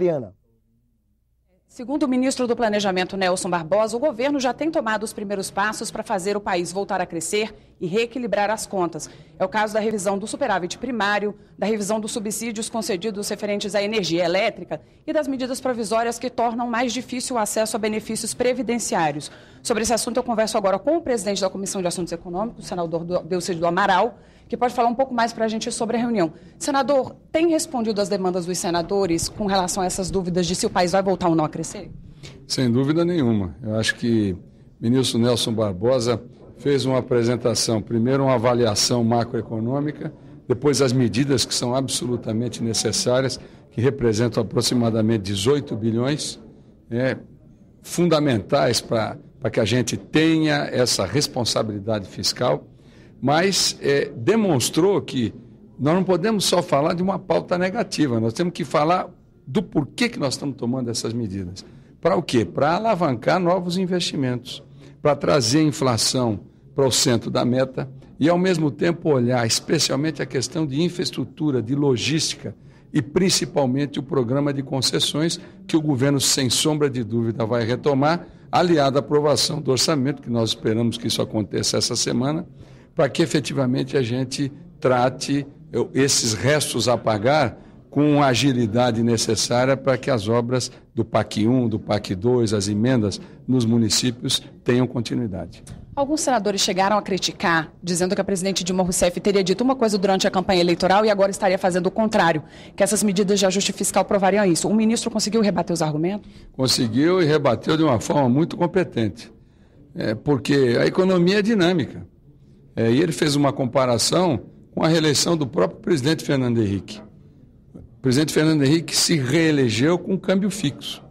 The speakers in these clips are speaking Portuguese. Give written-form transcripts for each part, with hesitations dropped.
Mariana. Segundo o ministro do Planejamento, Nelson Barbosa, o governo já tem tomado os primeiros passos para fazer o país voltar a crescer e reequilibrar as contas. É o caso da revisão do superávit primário, da revisão dos subsídios concedidos referentes à energia elétrica e das medidas provisórias que tornam mais difícil o acesso a benefícios previdenciários. Sobre esse assunto, eu converso agora com o presidente da Comissão de Assuntos Econômicos, o senador Delcídio do Amaral, que pode falar um pouco mais para a gente sobre a reunião. Senador, tem respondido às demandas dos senadores com relação a essas dúvidas de se o país vai voltar ou não a crescer? Sem dúvida nenhuma. Eu acho que o ministro Nelson Barbosa fez uma apresentação, primeiro uma avaliação macroeconômica, depois as medidas que são absolutamente necessárias, que representam aproximadamente 18 bilhões, fundamentais para que a gente tenha essa responsabilidade fiscal, mas demonstrou que nós não podemos só falar de uma pauta negativa, nós temos que falar do porquê que nós estamos tomando essas medidas. Para o quê? Para alavancar novos investimentos, para trazer a inflação para o centro da meta e, ao mesmo tempo, olhar especialmente a questão de infraestrutura, de logística e, principalmente, o programa de concessões que o governo, sem sombra de dúvida, vai retomar, aliado à aprovação do orçamento, que nós esperamos que isso aconteça essa semana, para que efetivamente a gente trate esses restos a pagar com a agilidade necessária para que as obras do PAC 1, do PAC 2, as emendas nos municípios tenham continuidade. Alguns senadores chegaram a criticar, dizendo que a presidente Dilma Rousseff teria dito uma coisa durante a campanha eleitoral e agora estaria fazendo o contrário, que essas medidas de ajuste fiscal provariam isso. O ministro conseguiu rebater os argumentos? Conseguiu e rebateu de uma forma muito competente, porque a economia é dinâmica. E ele fez uma comparação com a reeleição do próprio presidente Fernando Henrique. O presidente Fernando Henrique se reelegeu com câmbio fixo.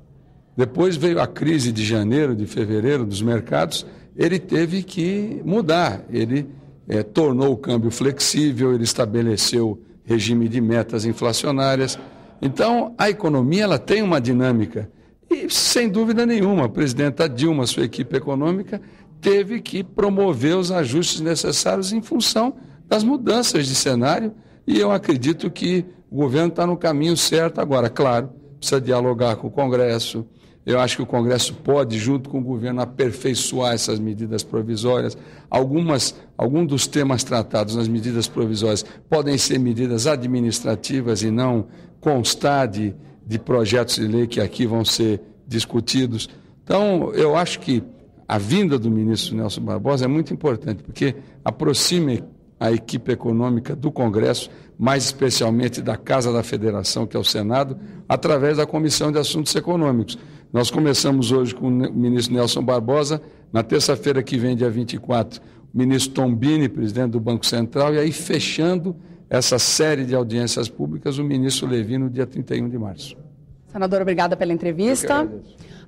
Depois veio a crise de janeiro, de fevereiro dos mercados, ele teve que mudar. Ele tornou o câmbio flexível, ele estabeleceu regime de metas inflacionárias. Então, a economia ela tem uma dinâmica. E, sem dúvida nenhuma, a presidenta Dilma, sua equipe econômica, teve que promover os ajustes necessários em função das mudanças de cenário. E eu acredito que o governo está no caminho certo agora. Claro, precisa dialogar com o Congresso. Eu acho que o Congresso pode, junto com o governo, aperfeiçoar essas medidas provisórias. Alguns dos temas tratados nas medidas provisórias podem ser medidas administrativas e não constar de projetos de lei que aqui vão ser discutidos. Então, eu acho que a vinda do ministro Nelson Barbosa é muito importante, porque aproxima a equipe econômica do Congresso, mais especialmente da Casa da Federação, que é o Senado, através da Comissão de Assuntos Econômicos. Nós começamos hoje com o ministro Nelson Barbosa, na terça-feira que vem, dia 24, o ministro Tombini, presidente do Banco Central, e aí fechando essa série de audiências públicas, o ministro Levi, no dia 31 de março. Senador, obrigada pela entrevista.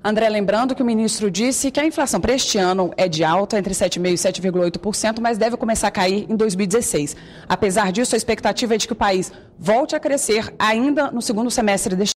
André, lembrando que o ministro disse que a inflação para este ano é de alta, entre 7,5% e 7,8%, mas deve começar a cair em 2016. Apesar disso, a expectativa é de que o país volte a crescer ainda no segundo semestre deste ano.